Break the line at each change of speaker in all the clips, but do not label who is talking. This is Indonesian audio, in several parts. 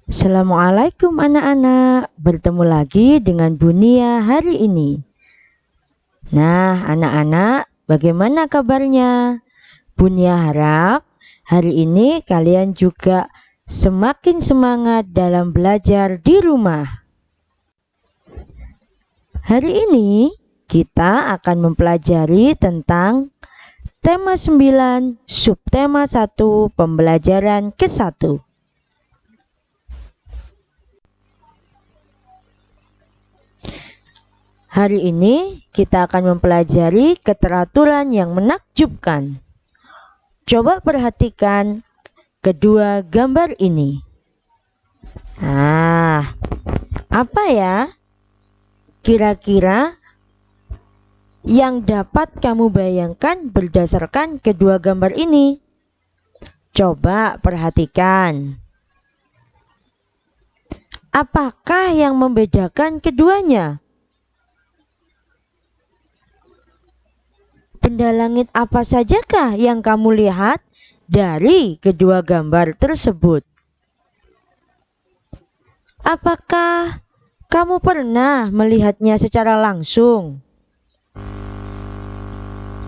Assalamualaikum anak-anak, bertemu lagi dengan Bunia hari ini. Nah anak-anak, bagaimana kabarnya? Bunia harap hari ini kalian juga semakin semangat dalam belajar di rumah. Hari ini kita akan mempelajari tentang tema 9, subtema 1, pembelajaran ke-1. Hari ini kita akan mempelajari keteraturan yang menakjubkan. Coba perhatikan kedua gambar ini. Apa ya kira-kira yang dapat kamu bayangkan berdasarkan kedua gambar ini? Coba perhatikan. Apakah yang membedakan keduanya? Benda langit apa sajakah yang kamu lihat dari kedua gambar tersebut? Apakah kamu pernah melihatnya secara langsung?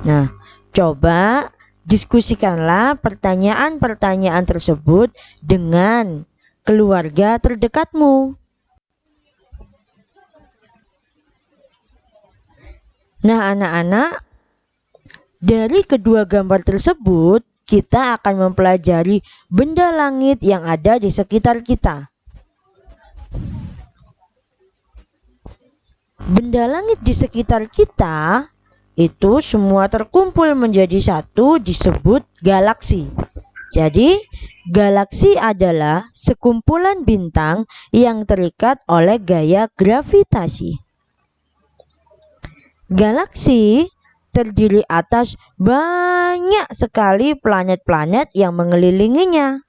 Nah, coba diskusikanlah pertanyaan-pertanyaan tersebut dengan keluarga terdekatmu. Nah, anak-anak, dari kedua gambar tersebut, kita akan mempelajari benda langit yang ada di sekitar kita. Benda langit di sekitar kita itu semua terkumpul menjadi satu, disebut galaksi. Jadi, galaksi adalah sekumpulan bintang yang terikat oleh gaya gravitasi. Galaksi terdiri atas banyak sekali planet-planet yang mengelilinginya.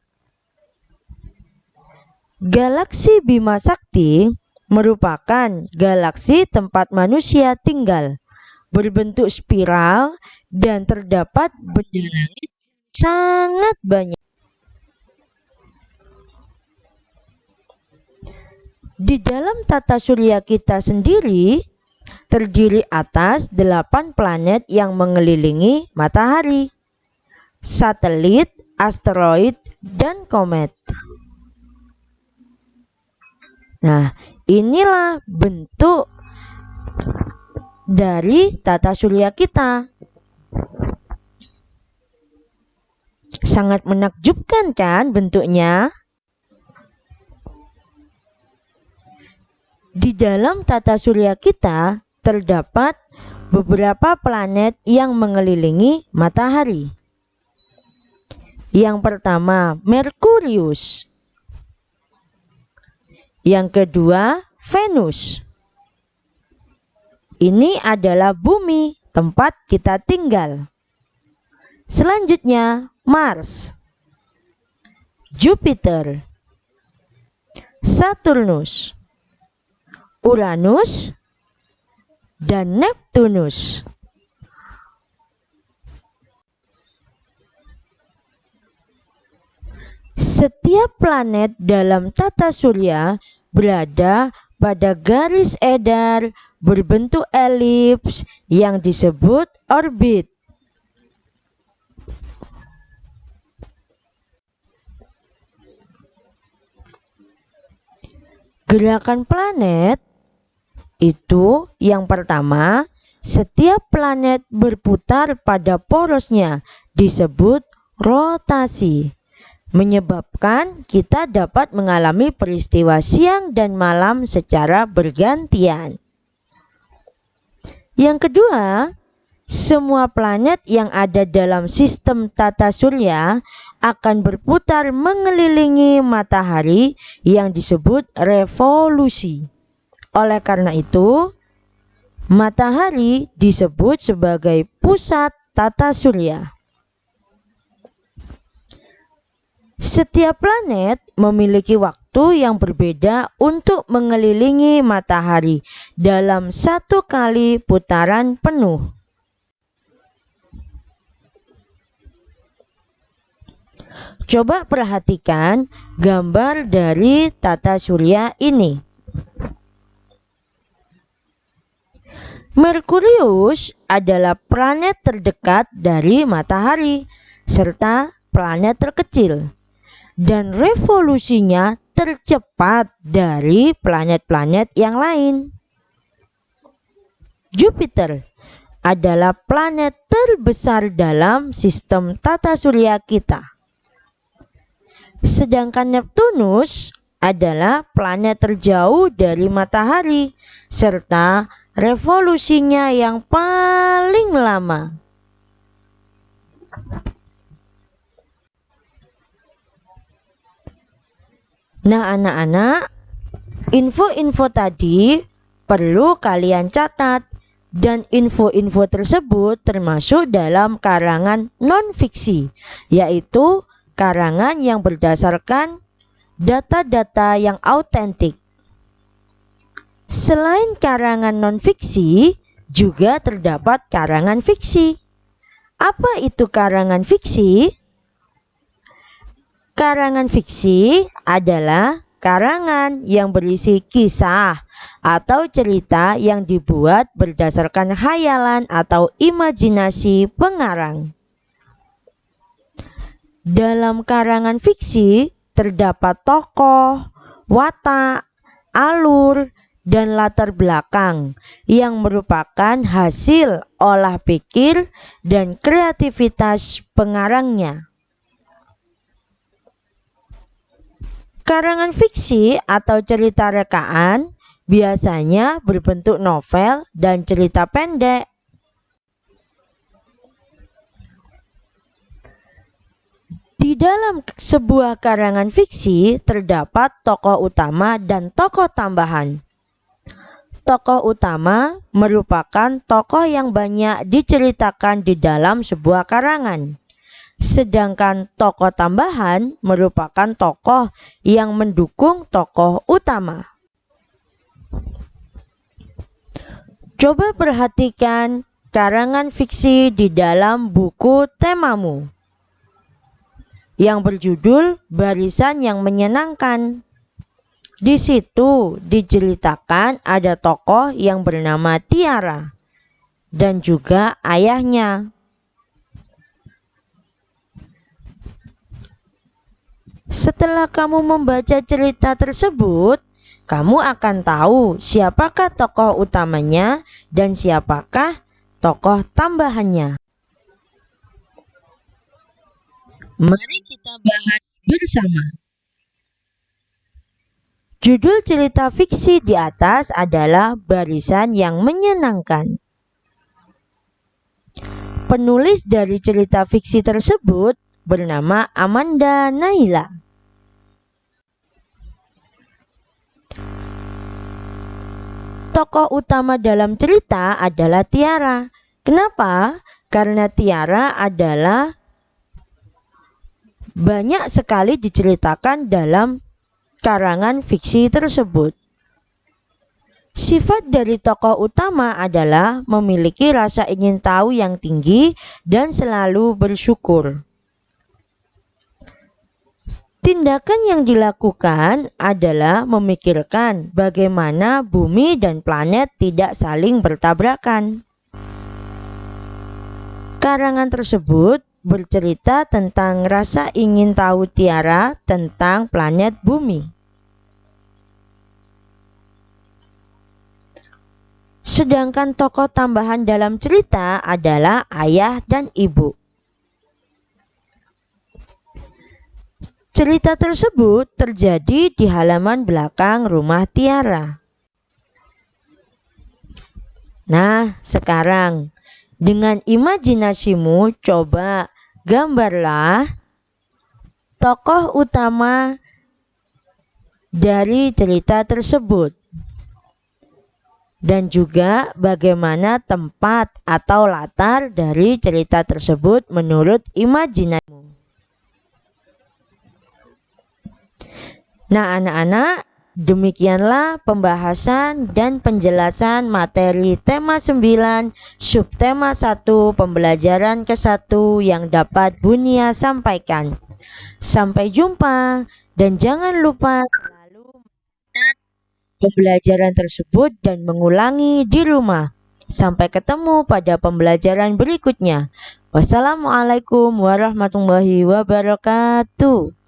Galaksi Bima Sakti merupakan galaksi tempat manusia tinggal, berbentuk spiral dan terdapat benda langit sangat banyak. Di dalam tata surya kita sendiri terdiri atas 8 planet yang mengelilingi matahari, satelit, asteroid, dan komet. Nah, inilah bentuk dari tata surya kita. Sangat menakjubkan kan bentuknya? Di dalam tata surya kita terdapat beberapa planet yang mengelilingi matahari. Yang pertama, Merkurius. Yang kedua, Venus. Ini adalah bumi, tempat kita tinggal. Selanjutnya, Mars, Jupiter, Saturnus, Uranus, dan Neptunus. Setiap planet dalam tata surya berada pada garis edar berbentuk elips yang disebut orbit. Gerakan planet itu yang pertama, setiap planet berputar pada porosnya, disebut rotasi, menyebabkan kita dapat mengalami peristiwa siang dan malam secara bergantian. Yang kedua, semua planet yang ada dalam sistem tata surya akan berputar mengelilingi matahari yang disebut revolusi. Oleh karena itu, matahari disebut sebagai pusat tata surya. Setiap planet memiliki waktu yang berbeda untuk mengelilingi matahari dalam satu kali putaran penuh. Coba perhatikan gambar dari tata surya ini. Merkurius adalah planet terdekat dari matahari serta planet terkecil, dan revolusinya tercepat dari planet-planet yang lain. Jupiter adalah planet terbesar dalam sistem tata surya kita. Sedangkan Neptunus adalah planet terjauh dari matahari serta revolusinya yang paling lama. Nah, anak-anak, info-info tadi perlu kalian catat, dan info-info tersebut termasuk dalam karangan non-fiksi, yaitu karangan yang berdasarkan data-data yang autentik. Selain karangan non-fiksi, juga terdapat karangan fiksi. Apa itu karangan fiksi? Karangan fiksi adalah karangan yang berisi kisah atau cerita yang dibuat berdasarkan khayalan atau imajinasi pengarang. Dalam karangan fiksi terdapat tokoh, watak, alur, dan latar belakang yang merupakan hasil olah pikir dan kreativitas pengarangnya. Karangan fiksi atau cerita rekaan biasanya berbentuk novel dan cerita pendek. Di dalam sebuah karangan fiksi terdapat tokoh utama dan tokoh tambahan. Tokoh utama merupakan tokoh yang banyak diceritakan di dalam sebuah karangan. Sedangkan tokoh tambahan merupakan tokoh yang mendukung tokoh utama. Coba perhatikan karangan fiksi di dalam buku temamu yang berjudul Barisan yang Menyenangkan. Di situ diceritakan ada tokoh yang bernama Tiara dan juga ayahnya. Setelah kamu membaca cerita tersebut, kamu akan tahu siapakah tokoh utamanya dan siapakah tokoh tambahannya. Mari kita bahas bersama. Judul cerita fiksi di atas adalah Barisan yang Menyenangkan. Penulis dari cerita fiksi tersebut bernama Amanda Naila. Tokoh utama dalam cerita adalah Tiara. Kenapa? Karena Tiara adalah banyak sekali diceritakan dalam karangan fiksi tersebut. Sifat dari tokoh utama adalah memiliki rasa ingin tahu yang tinggi dan selalu bersyukur. Tindakan yang dilakukan adalah memikirkan bagaimana bumi dan planet tidak saling bertabrakan. Karangan tersebut bercerita tentang rasa ingin tahu Tiara tentang planet bumi. Sedangkan tokoh tambahan dalam cerita adalah ayah dan ibu. Cerita tersebut terjadi di halaman belakang rumah Tiara. Nah, sekarang dengan imajinasimu coba gambarlah tokoh utama dari cerita tersebut dan juga bagaimana tempat atau latar dari cerita tersebut menurut imajinasimu. Nah, anak-anak, demikianlah pembahasan dan penjelasan materi tema 9 subtema 1 pembelajaran ke-1 yang dapat Bunia sampaikan. Sampai jumpa dan jangan lupa selalu mencatat pembelajaran tersebut dan mengulangi di rumah. Sampai ketemu pada pembelajaran berikutnya. Wassalamualaikum warahmatullahi wabarakatuh.